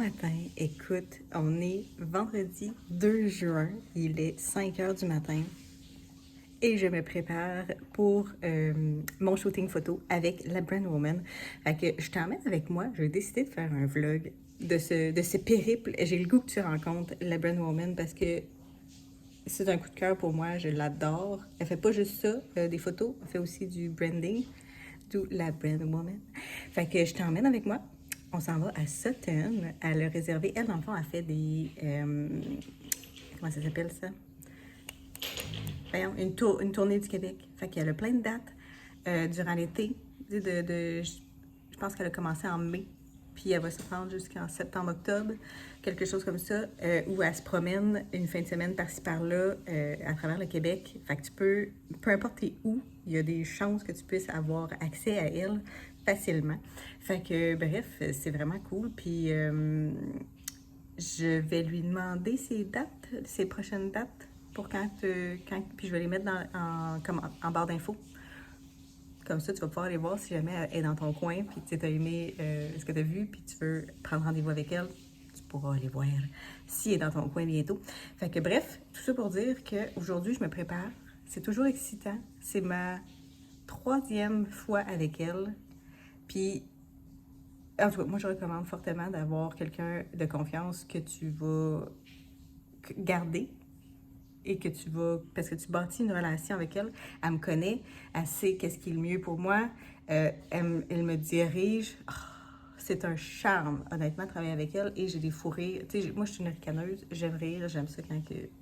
Matin, écoute, on est vendredi 2 juin, il est 5 heures du matin et je me prépare pour mon shooting photo avec la Brand Woman. Fait que je t'emmène avec moi, j'ai décidé de faire un vlog de ce périple. J'ai le goût que tu rencontres la Brand Woman parce que c'est un coup de cœur pour moi, je l'adore. Elle fait pas juste ça, des photos, elle fait aussi du branding, d'où la Brand Woman. Fait que je t'emmène avec moi. On s'en va à Sutton. Elle a réservé, elle, dans le fond, elle fait des... comment ça s'appelle ça? Voyons, une tournée du Québec. Fait qu'elle a plein de dates durant l'été. Je pense qu'elle a commencé en mai, puis elle va se rendre jusqu'en septembre-octobre, quelque chose comme ça, où elle se promène une fin de semaine par-ci par-là à travers le Québec. Fait que tu peux, peu importe t'es où, il y a des chances que tu puisses avoir accès à elle facilement. Fait que, bref, c'est vraiment cool. Puis je vais lui demander ses dates, ses prochaines dates, pour puis je vais les mettre en barre d'infos. Comme ça, tu vas pouvoir aller voir si jamais elle est dans ton coin, puis tu as aimé ce que tu as vu, puis tu veux prendre rendez-vous avec elle, tu pourras aller voir si elle est dans ton coin bientôt. Fait que bref, tout ça pour dire qu'aujourd'hui, je me prépare. C'est toujours excitant. C'est ma 3e fois avec elle. Puis, en tout cas, moi, je recommande fortement d'avoir quelqu'un de confiance que tu vas garder et que tu vas, parce que tu bâtis une relation avec elle, elle me connaît, elle sait qu'est-ce qui est le mieux pour moi, elle me dirige. Oh, c'est un charme, honnêtement, de travailler avec elle et j'ai des fous rires. Tu sais, moi, je suis une ricaneuse, j'aime rire, j'aime ça quand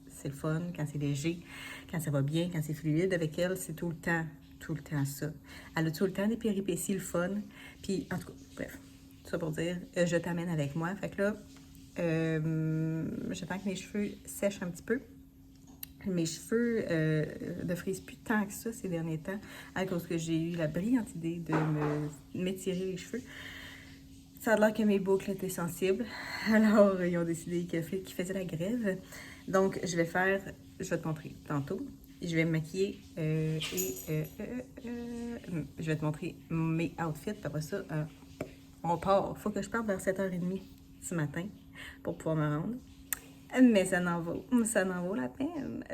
c'est le fun, quand c'est léger, quand ça va bien, quand c'est fluide. Avec elle, c'est tout le temps ça. Elle a tout le temps des péripéties, le fun. Puis, en tout cas, bref, tout ça pour dire, je t'amène avec moi. Fait que là, j'attends que mes cheveux sèchent un petit peu. Mes cheveux ne frisent plus tant que ça ces derniers temps à cause que j'ai eu la brillante idée de m'étirer les cheveux. Ça a l'air que mes boucles étaient sensibles. Alors, ils ont décidé qu'ils faisaient la grève. Donc, je vais te montrer tantôt. Je vais me maquiller je vais te montrer mes outfits. Puis après ça, on part. Il faut que je parte vers 7h30 ce matin pour pouvoir me rendre. Mais ça n'en vaut la peine.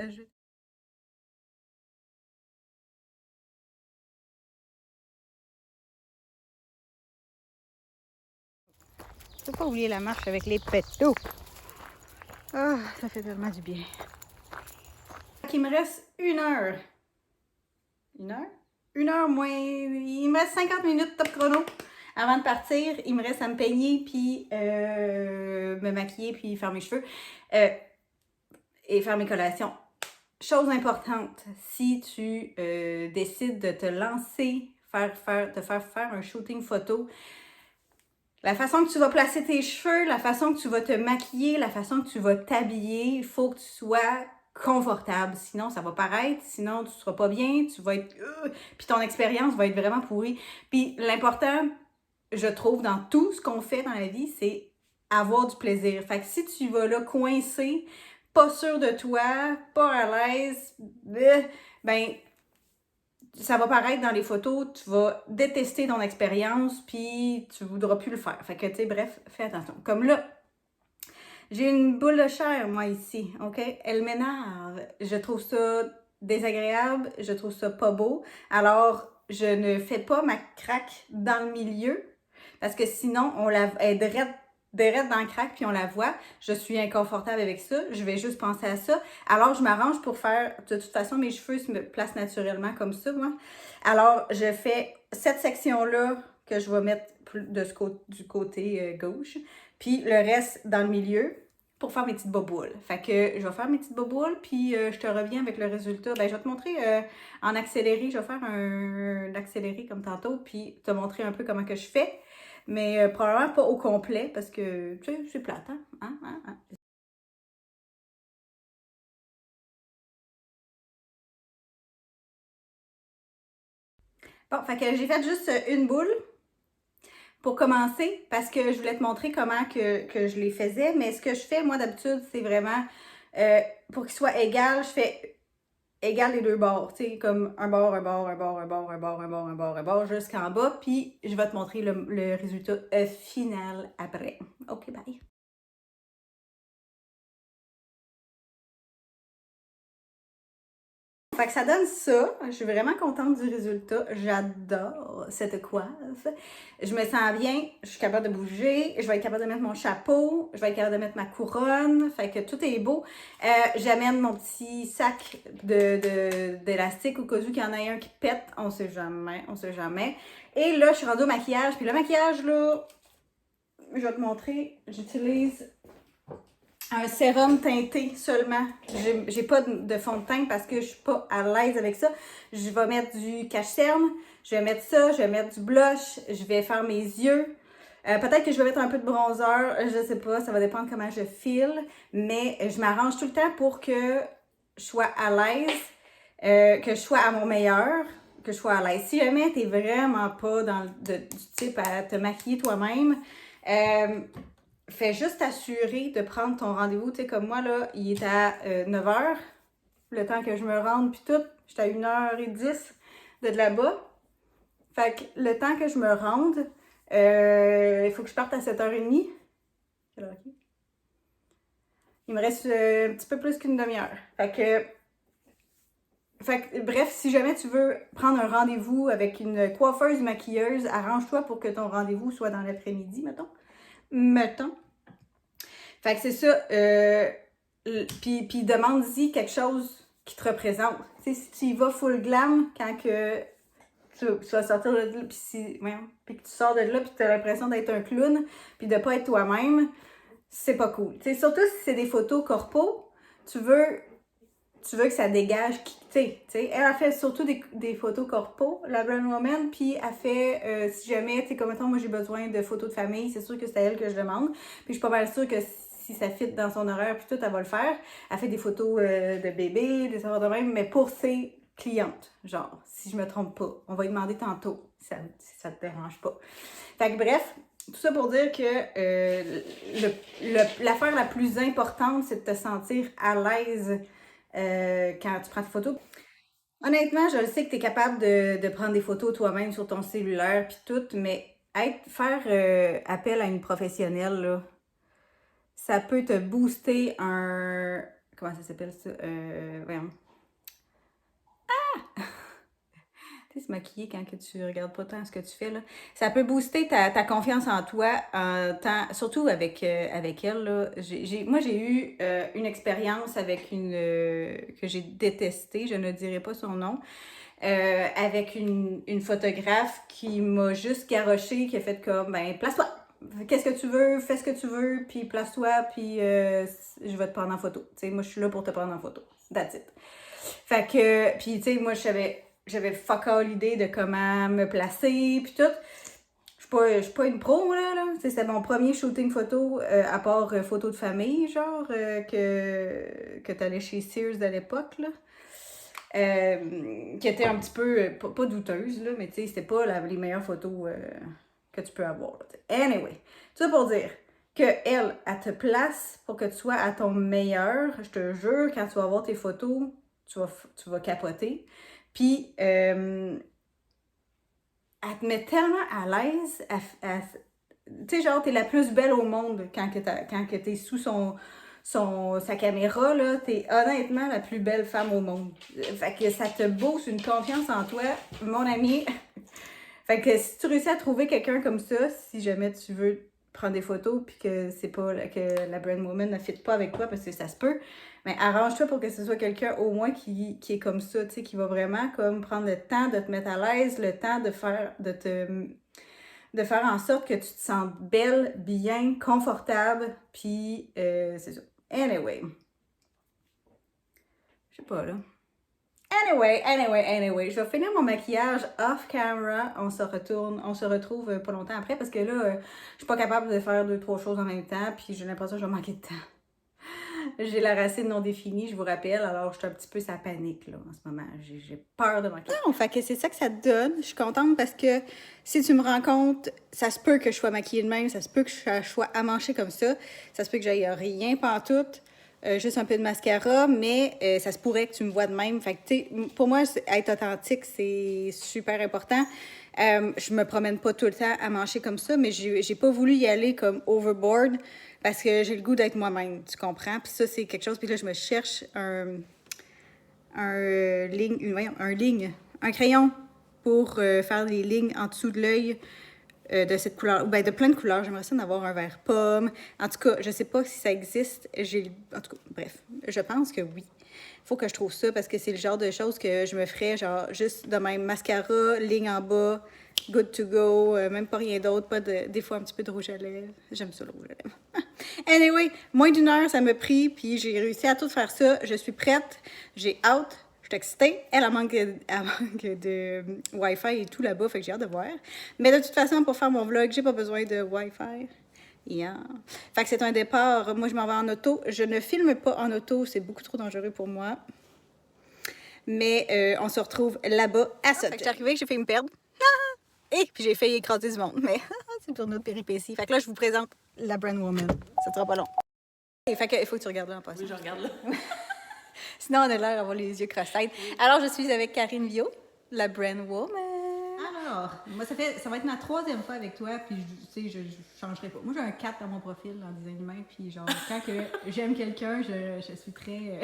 Faut pas oublier la marche avec les pétos. Ah, ça fait tellement du bien. Il me reste 1 heure. 1 heure? 1 heure moins... Il me reste 50 minutes top chrono. Avant de partir, il me reste à me peigner, puis me maquiller, puis faire mes cheveux. Et faire mes collations. Chose importante, si tu décides de te lancer, te faire faire un shooting photo, la façon que tu vas placer tes cheveux, la façon que tu vas te maquiller, la façon que tu vas t'habiller, il faut que tu sois confortable. Sinon, ça va paraître. Sinon, tu ne seras pas bien. Tu vas être... puis ton expérience va être vraiment pourrie. Puis l'important, je trouve, dans tout ce qu'on fait dans la vie, c'est avoir du plaisir. Fait que si tu vas là coincé, pas sûr de toi, pas à l'aise, ben ça va paraître dans les photos, tu vas détester ton expérience, puis tu voudras plus le faire. Fait que, tu sais, bref, fais attention. Comme là, j'ai une boule de chair, moi, ici, OK? Elle m'énerve. Je trouve ça désagréable, je trouve ça pas beau. Alors, je ne fais pas ma craque dans le milieu, parce que sinon, elle est direct dans le crack, puis on la voit. Je suis inconfortable avec ça. Je vais juste penser à ça. Alors, je m'arrange pour faire... De toute façon, mes cheveux se placent naturellement comme ça, moi. Alors, je fais cette section-là que je vais mettre du côté gauche. Puis le reste dans le milieu pour faire mes petites boboules. Fait que je vais faire mes petites boboules, puis je te reviens avec le résultat. Ben, je vais te montrer en accéléré. Je vais faire un accéléré comme tantôt, puis te montrer un peu comment que je fais. Mais probablement pas au complet, parce que, tu sais, c'est plate, hein? Bon, fait que j'ai fait juste une boule pour commencer, parce que je voulais te montrer comment que je les faisais. Mais ce que je fais, moi, d'habitude, c'est vraiment, pour qu'ils soient égales, je fais égal les deux bords, tu sais, comme un bord, un bord, un bord, un bord, un bord, un bord, un bord, un bord, jusqu'en bas. Puis, je vais te montrer le résultat final après. OK, bye! Fait que ça donne ça. Je suis vraiment contente du résultat. J'adore cette coiffe. Je me sens bien. Je suis capable de bouger. Je vais être capable de mettre mon chapeau. Je vais être capable de mettre ma couronne. Fait que tout est beau. J'amène mon petit sac d'élastique au cas où qu'il y en a un qui pète. On sait jamais. On sait jamais. Et là, je suis rendue au maquillage. Puis le maquillage, là, je vais te montrer. J'utilise un sérum teinté seulement. J'ai pas de fond de teint parce que je suis pas à l'aise avec ça. Je vais mettre du cache-cerne, je vais mettre ça, je vais mettre du blush, je vais faire mes yeux. Peut-être que je vais mettre un peu de bronzer, je sais pas, ça va dépendre comment je file. Mais je m'arrange tout le temps pour que je sois à l'aise, que je sois à mon meilleur, que je sois à l'aise. Si jamais t'es vraiment pas du type à te maquiller toi-même, fais juste t'assurer de prendre ton rendez-vous. Tu sais, comme moi, là, il est à 9h. Le temps que je me rende, puis tout, j'étais à 1h10 de là-bas. Fait que le temps que je me rende, il faut que je parte à 7h30. Quelle heure est-ce? Il me reste un petit peu plus qu'une demi-heure. Fait que, bref, si jamais tu veux prendre un rendez-vous avec une coiffeuse, maquilleuse, arrange-toi pour que ton rendez-vous soit dans l'après-midi, mettons. Fait que c'est ça. Puis demande-y quelque chose qui te représente. Tu sais, si tu y vas full glam quand que tu vas sortir de là, puis que tu sors de là, puis tu as l'impression d'être un clown, puis de pas être toi-même, c'est pas cool. Tu sais, surtout si c'est des photos corpo, tu veux que ça dégage qui t'es. Elle a fait surtout des photos corpo, la Brand Woman, puis elle fait, si jamais, tu sais, comme mettons, moi j'ai besoin de photos de famille, c'est sûr que c'est à elle que je demande. Puis je suis pas mal sûre que si ça fit dans son horaire, puis tout, elle va le faire. Elle fait des photos de bébés, des affaires de même, mais pour ses clientes, genre, si je me trompe pas. On va lui demander tantôt, si ça te dérange pas. Fait que bref, tout ça pour dire que l'affaire la plus importante, c'est de te sentir à l'aise quand tu prends tes photos. Honnêtement, je le sais que tu es capable de prendre des photos toi-même sur ton cellulaire puis tout, mais faire appel à une professionnelle, là, ça peut te booster un... Comment ça s'appelle ça? Voyons. Tu sais, se maquiller quand que tu regardes pas tant ce que tu fais, là. Ça peut booster ta confiance en toi, surtout avec elle, là. Moi, j'ai eu une expérience avec une que j'ai détestée, je ne dirai pas son nom, avec une photographe qui m'a juste garoché, qui a fait comme, ben, place-toi! Qu'est-ce que tu veux, fais ce que tu veux, puis place-toi, puis je vais te prendre en photo. Tu sais, moi, je suis là pour te prendre en photo. That's it. Fait que, puis tu sais, moi, j'avais fuck all l'idée de comment me placer, puis tout. Je suis pas une pro, là. C'était mon premier shooting photo, à part photo de famille, genre, que t'allais chez Sears de l'époque, là. Qui était un petit peu, pas douteuse, là, mais tu sais, c'était pas les meilleures photos que tu peux avoir. Là, anyway, tout ça pour dire que elle te place pour que tu sois à ton meilleur. Je te jure, quand tu vas voir tes photos, tu vas capoter. Puis, elle te met tellement à l'aise. Tu sais, genre, t'es la plus belle au monde quand que t'es sous sa caméra, là. T'es honnêtement la plus belle femme au monde. Fait que ça te booste une confiance en toi, mon ami. Fait que si tu réussis à trouver quelqu'un comme ça, si jamais tu veux prendre des photos puis que c'est pas que la brand woman ne fit pas avec toi parce que ça se peut, mais arrange-toi pour que ce soit quelqu'un au moins qui est comme ça, tu sais, qui va vraiment comme prendre le temps de te mettre à l'aise, le temps de faire en sorte que tu te sentes belle, bien, confortable, puis c'est ça. Anyway. Je sais pas, là. Anyway, je vais finir mon maquillage off camera. On se retrouve pas longtemps après parce que là, je suis pas capable de faire 2-3 choses en même temps, puis j'ai l'impression que je vais manquer de temps. J'ai la racine non définie, je vous rappelle, alors je suis un petit peu sa panique là en ce moment. J'ai peur de manquer. Non, fait que c'est ça que ça te donne. Je suis contente parce que si tu me rends compte, ça se peut que je sois maquillée de même, ça se peut que je sois amanchée comme ça se peut que j'aille rien pantoute. Juste un peu de mascara, mais ça se pourrait que tu me vois de même. Fait que, pour moi, être authentique, c'est super important. Je me promène pas tout le temps à manger comme ça, mais j'ai pas voulu y aller comme overboard parce que j'ai le goût d'être moi-même, tu comprends? Puis ça, c'est quelque chose. Puis là, je me cherche un crayon pour faire les lignes en dessous de l'œil de cette couleur, de plein de couleurs. J'aimerais ça en avoir un vert pomme. En tout cas, je sais pas si ça existe. En tout cas, bref, je pense que oui. Faut que je trouve ça parce que c'est le genre de choses que je me ferais, genre juste de même mascara, ligne en bas, good to go, même pas rien d'autre, des fois un petit peu de rouge à lèvres. J'aime ça le rouge à lèvres. Anyway, moins d'une heure ça m'a pris, puis j'ai réussi à tout faire ça. Je suis prête, j'ai hâte. Je suis excitée. Elle manque de Wi-Fi et tout là-bas, fait que j'ai hâte de voir. Mais de toute façon, pour faire mon vlog, j'ai pas besoin de Wi-Fi. Yeah. Fait que c'est un départ. Moi, je m'en vais en auto. Je ne filme pas en auto, c'est beaucoup trop dangereux pour moi. Mais on se retrouve là-bas à ça. Fait que je suis arrivée, j'ai fait me perdre. Et puis j'ai failli écraser du monde. Mais c'est pour notre péripétie. Fait que là, je vous présente la Brand Woman. Ça sera pas long. Et fait que il faut que tu regardes là en passant. Oui, je regarde là. Sinon, on a l'air d'avoir les yeux cross-tête. Alors, je suis avec Karine Viau, la Brand Woman. Alors, moi, ça va être ma 3e fois avec toi, puis tu sais, je changerai pas. Moi, j'ai un 4 dans mon profil en design humain, puis genre, quand que j'aime quelqu'un, je suis très...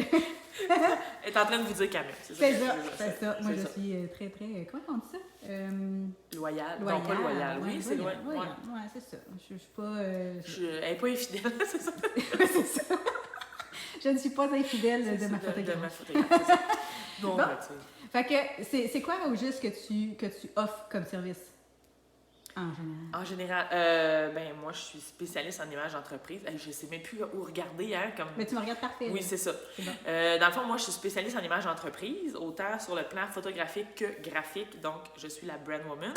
Elle est en train de vous dire Camille, c'est ça. Moi, je suis très, très... Comment on dit ça? Loyal. Non, pas loyal. Oui, c'est loyal. Ouais, c'est ça. Je suis pas... Elle n'est pas infidèle, c'est ça? C'est ça. Je ne suis pas infidèle de ma photographe. C'est ça. Non, bon. Fait que c'est quoi au juste que tu offres comme service en général? En général, ben moi je suis spécialiste en images d'entreprise. Je sais même plus où regarder, hein, comme... Mais tu me regardes parfait. Oui, c'est ça. C'est bon. Dans le fond, moi je suis spécialiste en images d'entreprise, autant sur le plan photographique que graphique. Donc, je suis la Brand Woman.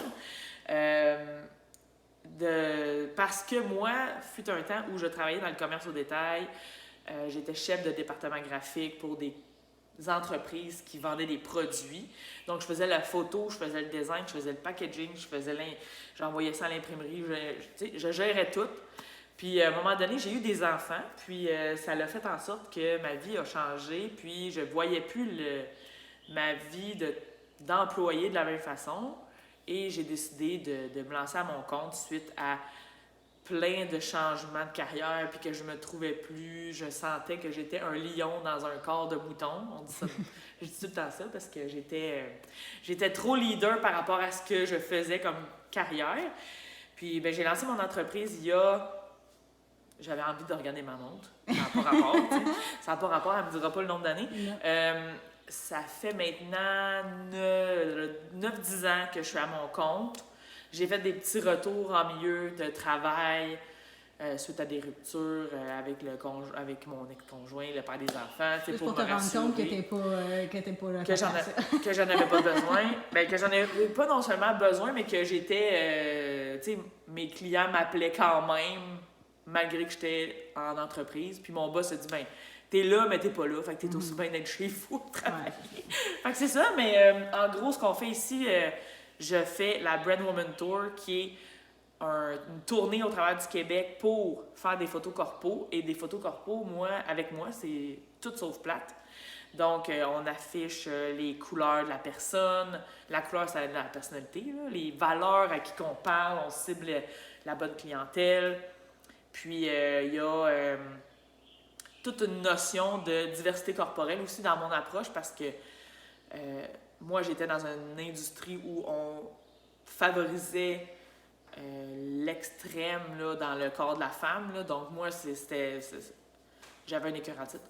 Parce que moi, fut un temps où je travaillais dans le commerce au détail. J'étais chef de département graphique pour des entreprises qui vendaient des produits. Donc, je faisais la photo, je faisais le design, je faisais le packaging, j'envoyais ça à l'imprimerie, je gérais tout. Puis, à un moment donné, j'ai eu des enfants, puis ça l'a fait en sorte que ma vie a changé, puis je voyais plus ma vie d'employé de la même façon. Et j'ai décidé de me lancer à mon compte suite à plein de changements de carrière, puis que je me trouvais plus, je sentais que j'étais un lion dans un corps de mouton. On dit ça, je dis tout le temps ça parce que j'étais trop leader par rapport à ce que je faisais comme carrière. Puis ben, j'ai lancé mon entreprise j'avais envie de regarder ma montre, ça n'a pas rapport, ça n'a pas rapport, elle me dira pas le nombre d'années. Ça fait maintenant 9-10 ans que je suis à mon compte. J'ai fait des petits retours en milieu de travail suite à des ruptures avec mon ex-conjoint, le père des enfants. C'est pour te rendre compte que t'es pas là. Que j'en avais pas besoin. Ben, que j'en avais pas non seulement besoin, mais que j'étais... mes clients m'appelaient quand même, malgré que j'étais en entreprise. Puis mon boss a dit, ben, t'es là, mais t'es pas là. Fait que t'es aussi bien d'être chez vous, travailler. Fait que c'est ça, mais en gros, ce qu'on fait ici... je fais la Brand Woman Tour, qui est une tournée au travers du Québec pour faire des photos corpo. Et des photos corpo, avec moi, c'est tout sauf plate. Donc, on affiche les couleurs de la personne. La couleur, c'est la personnalité, là. Les valeurs à qui qu'on parle. On cible la bonne clientèle. Puis, il y a toute une notion de diversité corporelle aussi dans mon approche parce que moi, j'étais dans une industrie où on favorisait l'extrême là, dans le corps de la femme. Là. Donc, moi, j'avais un écœur en titre.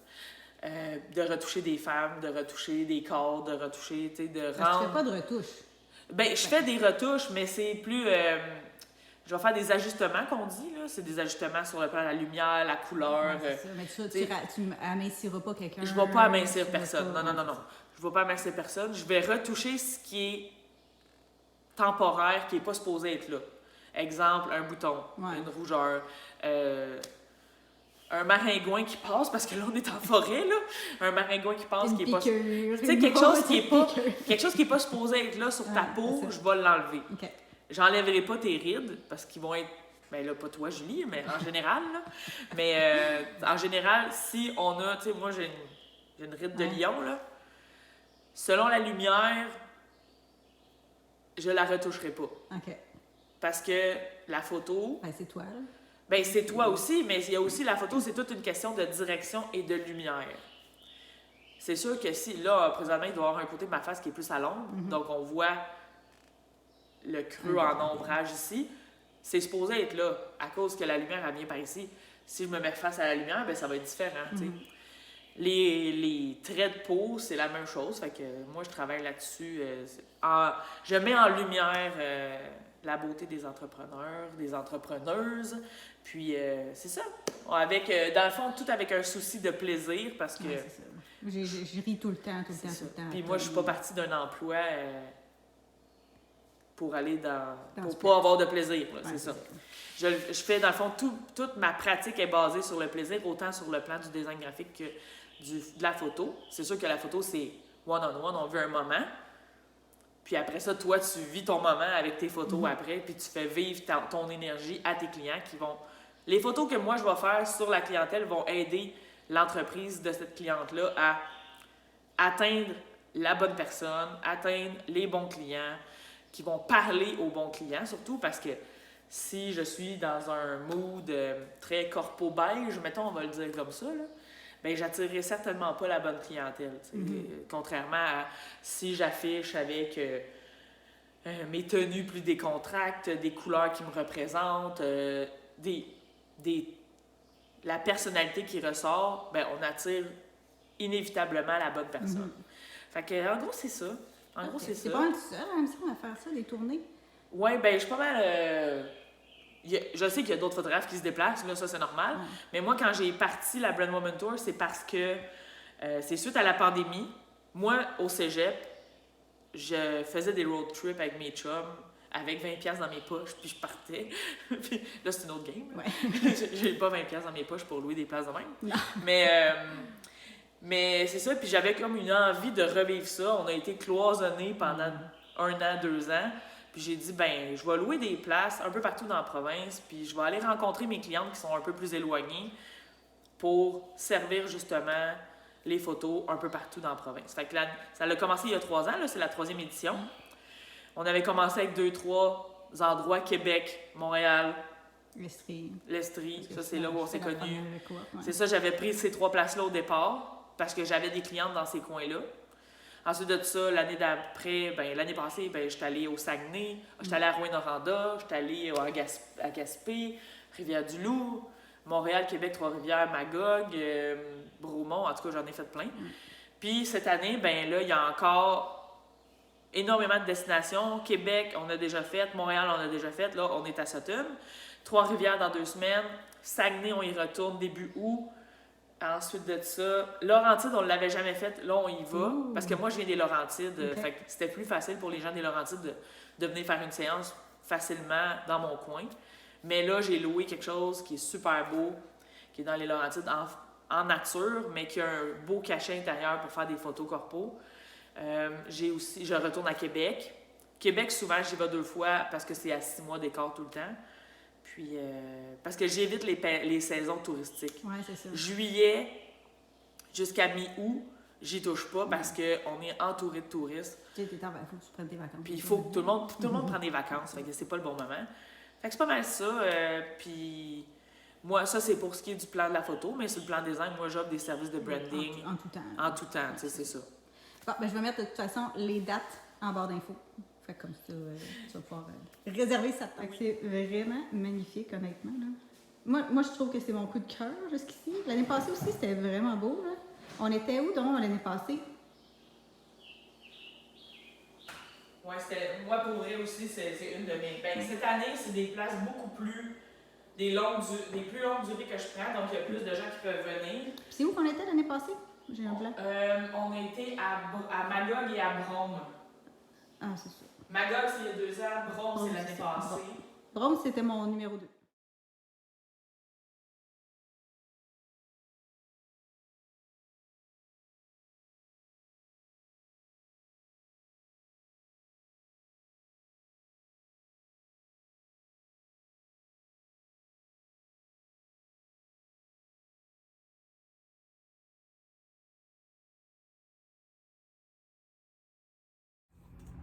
De retoucher des femmes, de retoucher des corps, de retoucher, tu sais, de rendre... Tu fais pas de retouches? Ben, je fais des retouches, mais c'est plus... je vais faire des ajustements qu'on dit, là. C'est des ajustements sur le plan de la lumière, la couleur. Ouais, c'est ça. Mais tu aminciras pas quelqu'un? Je ne vais pas amincir personne. Non. Je ne vais pas amincir personne. Je vais retoucher ce qui est temporaire, qui n'est pas supposé être là. Exemple, un bouton, une rougeur, un maringouin qui passe, parce que là, on est en forêt, là. Un maringouin qui passe, qui est pas... Tu sais, quelque chose qui est pas supposé être là sur ta peau, je vais l'enlever. Okay. J'enlèverai pas tes rides, parce qu'ils vont être... Ben là, pas toi, Julie, mais en général, là. Mais en général, si on a... Tu sais, moi, j'ai une ride de lion, là. Selon la lumière, je la retoucherai pas. OK. Parce que la photo... Ben, c'est toi, là. Ben, c'est toi aussi, mais il y a aussi la photo, c'est toute une question de direction et de lumière. C'est sûr que si, là, présentement, il doit y avoir un côté de ma face qui est plus à l'ombre, donc on voit le creux en ombrage ici. C'est supposé être là, à cause que la lumière, elle vient par ici. Si je me mets face à la lumière, ben ça va être différent, tu sais. Les traits de peau, c'est la même chose. Fait que moi, je travaille là-dessus. Je mets en lumière la beauté des entrepreneurs, des entrepreneuses. Puis, c'est ça. Avec, dans le fond, tout avec un souci de plaisir parce que... Ouais, c'est ça. Je ris tout le temps. Puis moi, je suis pas partie d'un emploi pour aller pour pas avoir de plaisir. Là, c'est ça. Je fais, dans le fond, toute ma pratique est basée sur le plaisir, autant sur le plan du design graphique que de la photo. C'est sûr que la photo, c'est one-on-one, on veut un moment. Puis après ça, toi, tu vis ton moment avec tes photos après, puis tu fais vivre ton énergie à tes clients qui vont... Les photos que moi, je vais faire sur la clientèle vont aider l'entreprise de cette cliente-là à atteindre la bonne personne, atteindre les bons clients, qui vont parler aux bons clients, surtout parce que si je suis dans un mood très corpo-beige, mettons, on va le dire comme ça, là, bien, j'attirerai certainement pas la bonne clientèle. Contrairement à si j'affiche avec mes tenues plus décontractes, des couleurs qui me représentent, la personnalité qui ressort, bien, on attire inévitablement la bonne personne. Fait que, en gros, c'est ça. En gros, c'est ça. C'est pas mal seul, même si on va faire ça, des tournées? Oui, ben je suis pas mal... je sais qu'il y a d'autres photographes qui se déplacent, là, ça c'est normal. Mais moi, quand j'ai parti la Brand Woman Tour, c'est parce que c'est suite à la pandémie. Moi, au cégep, je faisais des road trips avec mes chums, avec 20$ dans mes poches, puis je partais. Puis là, c'est une autre game. Ouais. J'ai pas 20$ dans mes poches pour louer des places de même. Non. Mais c'est ça, puis j'avais comme une envie de revivre ça. On a été cloisonnés pendant 1 an, 2 ans. Puis j'ai dit, ben, je vais louer des places un peu partout dans la province, puis je vais aller rencontrer mes clientes qui sont un peu plus éloignées pour servir justement les photos un peu partout dans la province. Fait que là, ça a commencé il y a 3 ans, là, c'est la 3e édition. On avait commencé avec 2-3 endroits, Québec, Montréal, L'Estrie, ça c'est là où on s'est connus. C'est ça, j'avais pris ces 3 places-là au départ, parce que j'avais des clientes dans ces coins-là. Ensuite de ça, l'année passée, j'étais allée au Saguenay, j'étais allée à Rouyn-Noranda, j'étais allée à Gaspé, Rivière-du-Loup, Montréal, Québec, Trois-Rivières, Magog, Bromont, en tout cas, j'en ai fait plein. Puis cette année, là, il y a encore énormément de destinations. Québec, on a déjà fait, Montréal, on a déjà fait, là, on est à Sutton. Trois-Rivières dans 2 semaines, Saguenay, on y retourne début août. Ensuite de ça, Laurentides, on ne l'avait jamais fait. Là, on y va. Parce que moi, je viens des Laurentides. Fait que c'était plus facile pour les gens des Laurentides de venir faire une séance facilement dans mon coin. Mais là, j'ai loué quelque chose qui est super beau, qui est dans les Laurentides en nature, mais qui a un beau cachet intérieur pour faire des photos corpo. Je retourne à Québec. Québec, souvent, j'y vais 2 fois parce que c'est à 6 mois d'écart tout le temps. Puis, parce que j'évite les saisons touristiques. Oui, c'est ça. Juillet jusqu'à mi-août, j'y touche pas parce qu'on est entouré de touristes. Il faut que tu prennes tes vacances. Puis il faut que tout le monde prenne des vacances. Fait que c'est pas le bon moment. Fait que c'est pas mal ça. Puis moi, ça, c'est pour ce qui est du plan de la photo. Mais sur le plan design, moi, j'offre des services de branding. En tout temps. En tout temps, tu sais, c'est ça. Bon, je vais mettre de toute façon les dates en barre d'infos. Fait comme ça, tu vas pouvoir réserver ça. C'est vraiment magnifique, honnêtement. Là. Moi, je trouve que c'est mon coup de cœur jusqu'ici. L'année passée aussi, c'était vraiment beau. Là. On était où donc l'année passée? Oui, moi pour vrai aussi, c'est une de mes. Cette année, c'est des places beaucoup plus. Des plus longues durées que je prends, donc il y a plus de gens qui peuvent venir. Puis c'est où qu'on était l'année passée? J'ai un blanc. On a été à Magog et à Brome. Ah, c'est ça. Magog, c'est il y a 2 ans. Brome, c'est l'année passée. Brome, c'était mon numéro 2.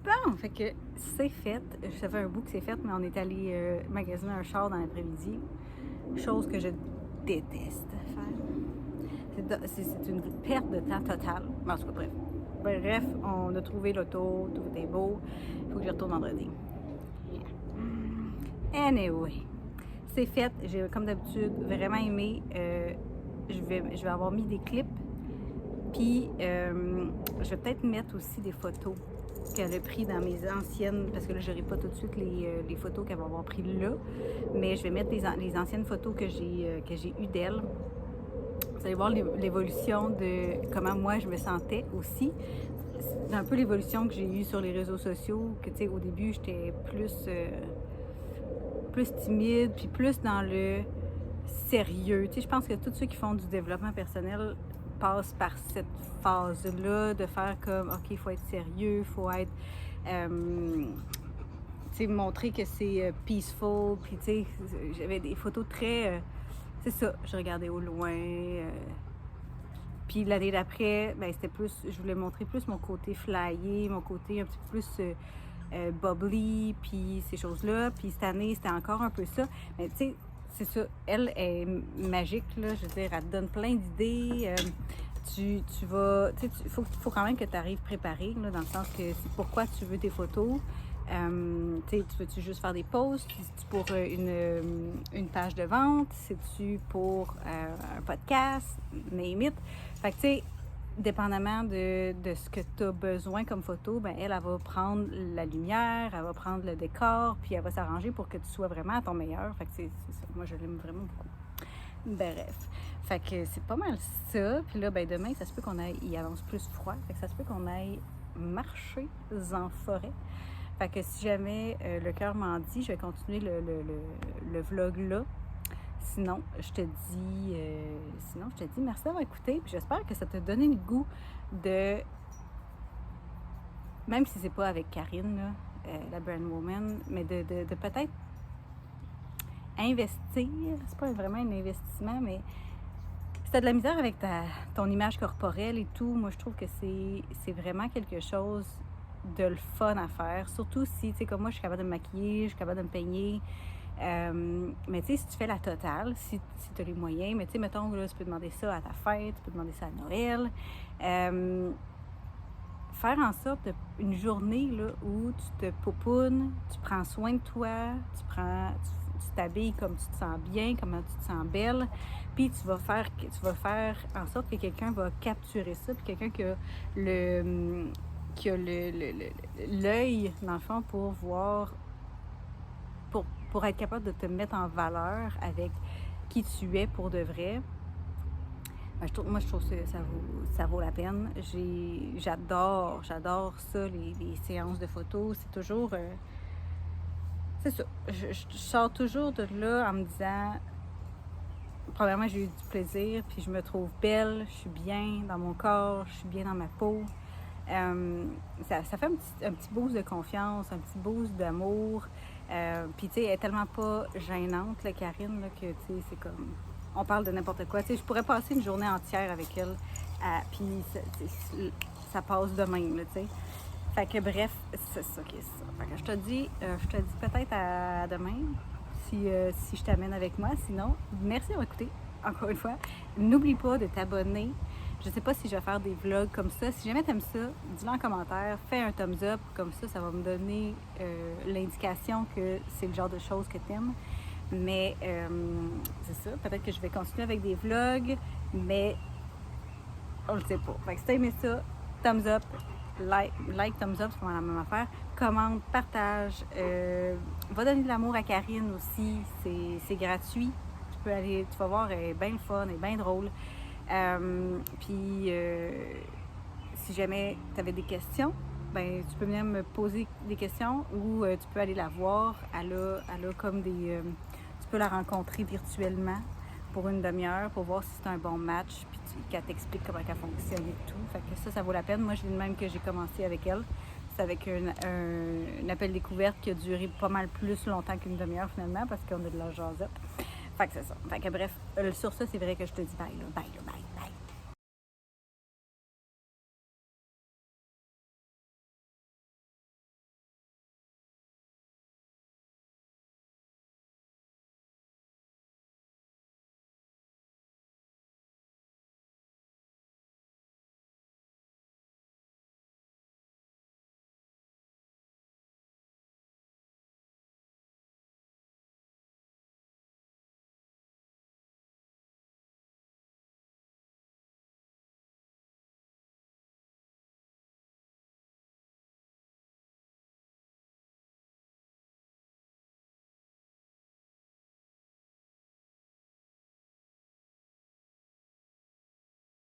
Bon, fait que c'est fait. Ça fait un bout que c'est fait, mais on est allé magasiner un char dans l'après-midi. Chose que je déteste faire. c'est une perte de temps totale. Mais en tout cas, bref, on a trouvé l'auto, tout est beau. Il faut que j'y retourne vendredi. Anyway, c'est fait. J'ai, comme d'habitude, vraiment aimé. Je vais avoir mis des clips. Puis, je vais peut-être mettre aussi des photos qu'elle a prises dans mes anciennes, parce que là, je n'aurai pas tout de suite les photos qu'elle va avoir prises là, mais je vais mettre les anciennes photos que j'ai eues d'elle. Vous allez voir l'évolution de comment moi je me sentais aussi. C'est un peu l'évolution que j'ai eue sur les réseaux sociaux, que tu sais, au début, j'étais plus timide, puis plus dans le sérieux. Tu sais, je pense que tous ceux qui font du développement personnel passent par cette phase-là de faire comme, OK, il faut être sérieux, il faut être, tu sais, montrer que c'est peaceful, puis tu sais, j'avais des photos très, c'est ça, je regardais au loin, puis l'année d'après, ben c'était plus, je voulais montrer plus mon côté flyé, mon côté un petit peu plus bubbly, puis ces choses-là, puis cette année, c'était encore un peu ça, mais tu sais, c'est ça, elle est magique, là, je veux dire, elle te donne plein d'idées, tu vas, tu sais, il faut quand même que tu arrives préparé, là, dans le sens que c'est pourquoi tu veux tes photos, tu sais, tu veux-tu juste faire des posts, c'est-tu pour une page de vente, c'est-tu pour un podcast, name it, fait que tu sais, dépendamment de ce que tu as besoin comme photo, ben elle va prendre la lumière, elle va prendre le décor, puis elle va s'arranger pour que tu sois vraiment à ton meilleur. Fait que c'est ça. Moi, je l'aime vraiment beaucoup. Bref. Fait que c'est pas mal ça. Puis là, ben demain, ça se peut qu'on aille, il avance plus froid. Fait que ça se peut qu'on aille marcher en forêt. Fait que si jamais le cœur m'en dit, je vais continuer le vlog là. Sinon, je te dis merci d'avoir écouté. Puis j'espère que ça t'a donné le goût de, même si c'est pas avec Karine, là, la Brand Woman, mais de peut-être investir. C'est pas vraiment un investissement, mais si t'as de la misère avec ton image corporelle et tout, moi je trouve que c'est vraiment quelque chose de le fun à faire. Surtout si, tu sais, comme moi, je suis capable de me maquiller, je suis capable de me peigner. Mais tu sais, si tu fais la totale, si tu as les moyens, mais tu sais, mettons, là, tu peux demander ça à ta fête, tu peux demander ça à Noël. Faire en sorte une journée là, où tu te popounes, tu prends soin de toi, tu t'habilles comme tu te sens bien, comme tu te sens belle, puis tu vas faire en sorte que quelqu'un va capturer ça, puis quelqu'un qui a l'œil, dans le fond, pour voir, pour être capable de te mettre en valeur avec qui tu es pour de vrai. Ben, je trouve que ça vaut la peine. J'adore ça, les séances de photos. C'est toujours... c'est ça. Je sors toujours de là en me disant... Premièrement, j'ai eu du plaisir, puis je me trouve belle, je suis bien dans mon corps, je suis bien dans ma peau. Ça fait un petit boost de confiance, un petit boost d'amour. Puis, tu sais, elle est tellement pas gênante, là, Karine, là, que, tu sais, c'est comme... On parle de n'importe quoi. Tu sais, je pourrais passer une journée entière avec elle, puis ça passe de même, là, tu sais. Fait que, bref, c'est ça qui est ça. Fait que je te dis peut-être à demain, si je t'amène avec moi. Sinon, merci d'avoir écouté, encore une fois. N'oublie pas de t'abonner. Je sais pas si je vais faire des vlogs comme ça. Si jamais t'aimes ça, dis-le en commentaire, fais un thumbs up, comme ça va me donner l'indication que c'est le genre de choses que t'aimes. Mais c'est ça, peut-être que je vais continuer avec des vlogs, mais on le sait pas. Fait que si t'as aimé ça, thumbs up, like, thumbs up, c'est vraiment la même affaire. Commente, partage, va donner de l'amour à Karine aussi, c'est gratuit. Tu vas voir, elle est bien fun, elle est bien drôle. Puis, si jamais tu avais des questions, ben tu peux venir me poser des questions ou tu peux aller la voir. Elle a comme des... tu peux la rencontrer virtuellement pour une demi-heure pour voir si c'est un bon match, puis qu'elle t'explique comment elle fonctionne et tout. Fait que ça vaut la peine. Moi, je dis même que j'ai commencé avec elle. C'est avec un appel découverte qui a duré pas mal plus longtemps qu'une demi-heure finalement parce qu'on a de la jasette. Fait que c'est ça. Fait que bref, sur ça, c'est vrai que je te dis bye, là, bye, là, bye, bye.